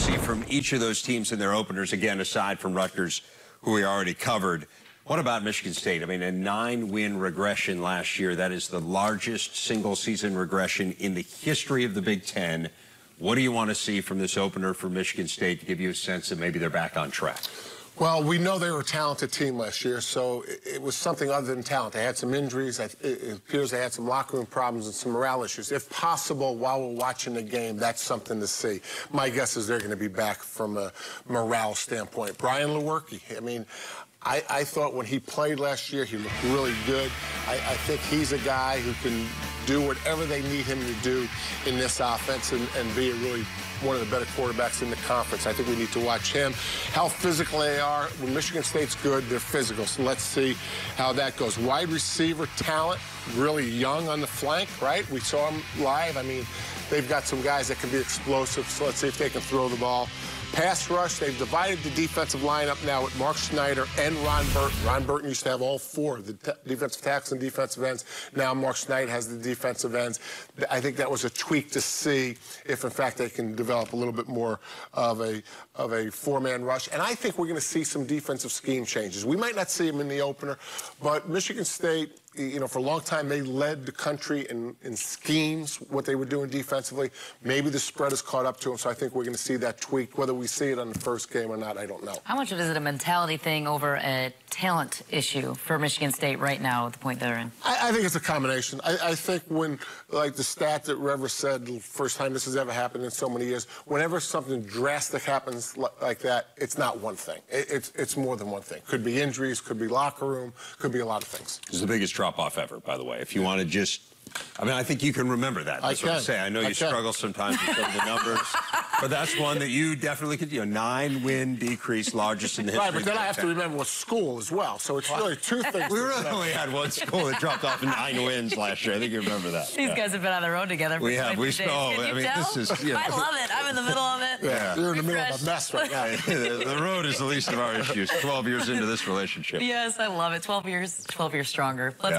see from each of those teams in their openers, again, aside from Rutgers, who we already covered? What about Michigan State? I mean, a 9-win regression last year. That is the largest single-season regression in the history of the Big Ten. What do you want to see from this opener for Michigan State to give you a sense that maybe they're back on track? Well, we know they were a talented team last year, so it was something other than talent. They had some injuries. It appears they had some locker room problems and some morale issues. If possible, while we're watching the game, that's something to see. My guess is they're going to be back from a morale standpoint. Brian Lewerke, I mean, I thought when he played last year, he looked really good. I think he's a guy who can do whatever they need him to do in this offense and be really one of the better quarterbacks in the conference. I think we need to watch him, how physical they are. When Michigan State's good, they're physical. So let's see how that goes. Wide receiver talent, really young on the flank, right? We saw them live. I mean, they've got some guys that can be explosive, so let's see if they can throw the ball. Pass rush, they've divided the defensive lineup now with Mark Schneider and Ron Burton. Ron Burton used to have all four, the defensive tackles and defensive ends. Now Mark Schneider has the defensive ends. I think that was a tweak to see if, in fact, they can develop a little bit more of a four-man rush. And I think we're going to see some defensive scheme changes. We might not see them in the opener, but Michigan State, you know, for a long time, they led the country in schemes, what they were doing defensively. Maybe the spread has caught up to them, so I think we're going to see that tweak. Whether we see it on the first game or not, I don't know. How much of it is it a mentality thing over a talent issue for Michigan State right now at the point they're in? I think it's a combination. I think when, like the stat that Rever said, the first time this has ever happened in so many years, whenever something drastic happens like that, it's not one thing. It's more than one thing. Could be injuries, could be locker room, could be a lot of things. This is the biggest drop-off ever, by the way. If you want to just, I mean, I think you can remember that. That's what I say. I know you struggle sometimes with some of the numbers, but that's one that you definitely could, you know, 9-win decrease, largest in the history. Right, but then I have to remember what school as well, so it's really two things. We really only had one school that dropped off in 9 wins last year. I think you remember that. These guys have been on the road together for We have. We I mean, this is, you know, I love it. I'm in the middle of it. Yeah, you're in the middle of a mess right now. The road is the least of our issues. 12 years into this relationship. Yes, I love it. 12 years stronger. Let's get